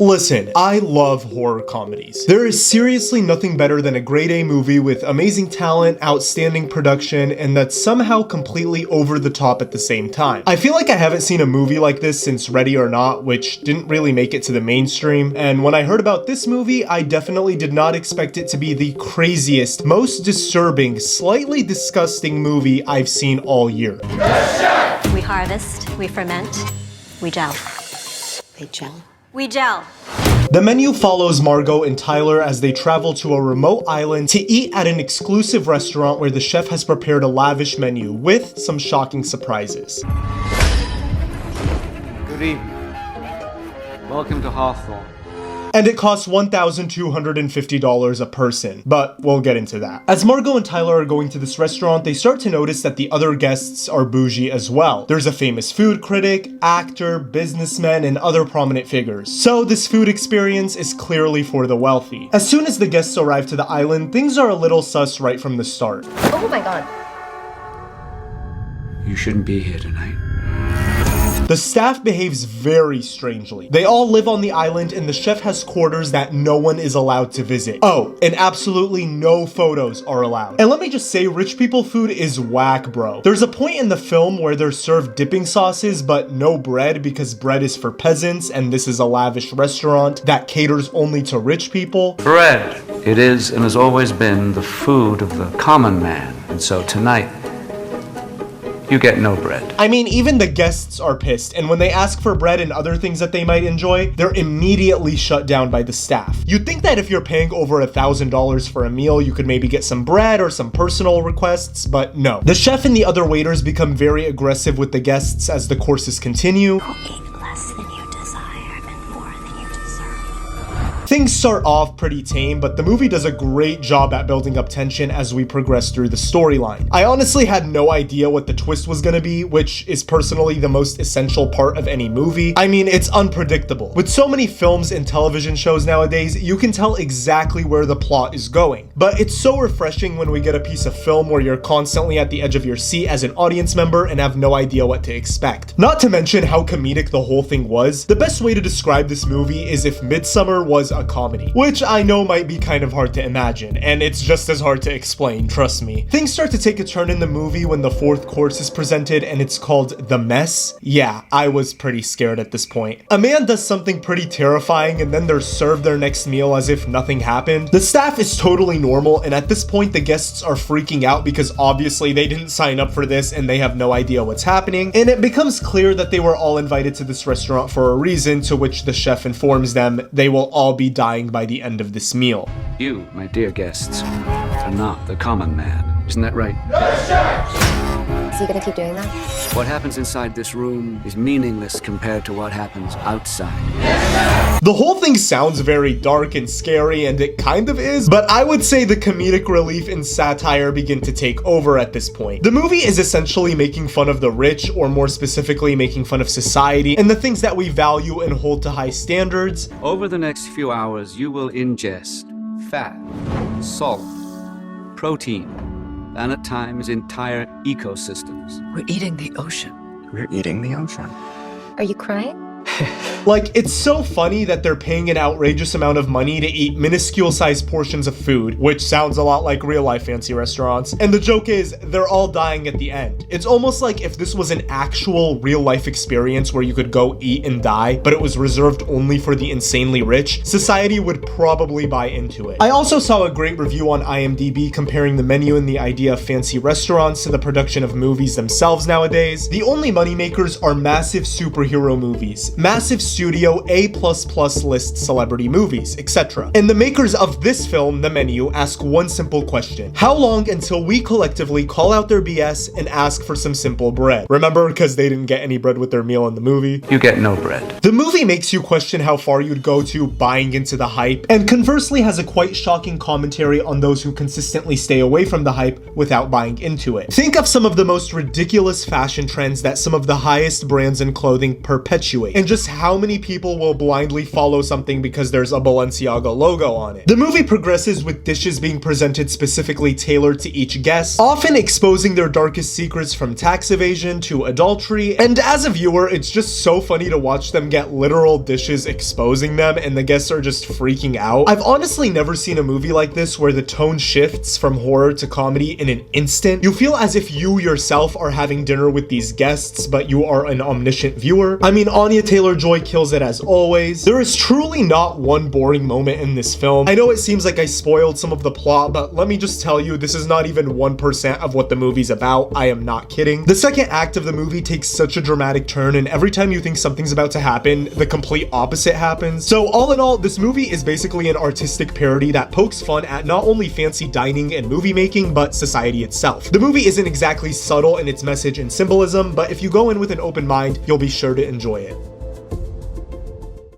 Listen, I love horror comedies. There is seriously nothing better than a grade A movie with amazing talent, outstanding production, and that's somehow completely over the top at the same time. I feel like I haven't seen a movie like this since Ready or Not, which didn't really make it to the mainstream, and when I heard about this movie, I definitely did not expect it to be the craziest, most disturbing, slightly disgusting movie I've seen all year. We harvest, we ferment, we gel. They gel? We gel. The menu follows Margot and Tyler as they travel to a remote island to eat at an exclusive restaurant where the chef has prepared a lavish menu with some shocking surprises. Good evening. Welcome to Hawthorne. And it costs $1,250 a person, but we'll get into that. As Margot and Tyler are going to this restaurant, they start to notice that the other guests are bougie as well. There's a famous food critic, actor, businessman, and other prominent figures. So this food experience is clearly for the wealthy. As soon as the guests arrive to the island, things are a little sus right from the start. Oh my god. You shouldn't be here tonight. The staff behaves very strangely. They all live on the island and the chef has quarters that no one is allowed to visit. Oh, and absolutely no photos are allowed. And let me just say, rich people food is whack, bro. There's a point in the film where they're served dipping sauces, but no bread because bread is for peasants and this is a lavish restaurant that caters only to rich people. Bread. It is and has always been the food of the common man. And so tonight, you get no bread. I mean, even the guests are pissed, and when they ask for bread and other things that they might enjoy, they're immediately shut down by the staff. You'd think that if you're paying over $1,000 for a meal, you could maybe get some bread or some personal requests, but no. The chef and the other waiters become very aggressive with the guests as the courses continue. Eat less than you desire and more than you deserve. Things start off pretty tame, but the movie does a great job at building up tension as we progress through the storyline. I honestly had no idea what the twist was gonna be, which is personally the most essential part of any movie. I mean, it's unpredictable. With so many films and television shows nowadays, you can tell exactly where the plot is going. But it's so refreshing when we get a piece of film where you're constantly at the edge of your seat as an audience member and have no idea what to expect. Not to mention how comedic the whole thing was. The best way to describe this movie is if Midsummer was a comedy, which I know might be kind of hard to imagine, and it's just as hard to explain, trust me. Things start to take a turn in the movie when the fourth course is presented and it's called The Mess. Yeah, I was pretty scared at this point. A man does something pretty terrifying and then they're served their next meal as if nothing happened. The staff is totally normal, and at this point the guests are freaking out because obviously they didn't sign up for this and they have no idea what's happening, and it becomes clear that they were all invited to this restaurant for a reason, to which the chef informs them they will all be dying by the end of this meal. You, my dear guests, are not the common man. Isn't that right? Is he gonna keep doing that? What happens inside this room is meaningless compared to what happens outside. The whole thing sounds very dark and scary, and it kind of is, but I would say the comedic relief and satire begin to take over at this point. The movie is essentially making fun of the rich, or more specifically making fun of society and the things that we value and hold to high standards. Over the next few hours, you will ingest fat, salt, protein, and at times entire ecosystems. We're eating the ocean. We're eating the ocean. Are you crying? Like, it's so funny that they're paying an outrageous amount of money to eat minuscule sized portions of food, which sounds a lot like real life fancy restaurants. And the joke is, they're all dying at the end. It's almost like if this was an actual real life experience where you could go eat and die, but it was reserved only for the insanely rich, society would probably buy into it. I also saw a great review on IMDb comparing the menu and the idea of fancy restaurants to the production of movies themselves nowadays. The only moneymakers are massive superhero movies, massive studio A++ list celebrity movies, etc. And the makers of this film, The Menu, ask one simple question: how long until we collectively call out their BS and ask for some simple bread? Remember, because they didn't get any bread with their meal in the movie? You get no bread. The movie makes you question how far you'd go to buying into the hype, and conversely has a quite shocking commentary on those who consistently stay away from the hype without buying into it. Think of some of the most ridiculous fashion trends that some of the highest brands in clothing perpetuate, and just how many people will blindly follow something because there's a Balenciaga logo on it. The movie progresses with dishes being presented specifically tailored to each guest, often exposing their darkest secrets from tax evasion to adultery, and as a viewer, it's just so funny to watch them get literal dishes exposing them and the guests are just freaking out. I've honestly never seen a movie like this where the tone shifts from horror to comedy in an instant. You feel as if you yourself are having dinner with these guests, but you are an omniscient viewer. I mean, Anya Taylor-Joy kills it as always. There is truly not one boring moment in this film. I know it seems like I spoiled some of the plot, but let me just tell you, this is not even 1% of what the movie's about. I am not kidding. The second act of the movie takes such a dramatic turn, and every time you think something's about to happen, the complete opposite happens. So all in all, this movie is basically an artistic parody that pokes fun at not only fancy dining and movie making, but society itself. The movie isn't exactly subtle in its message and symbolism, but if you go in with an open mind, you'll be sure to enjoy it.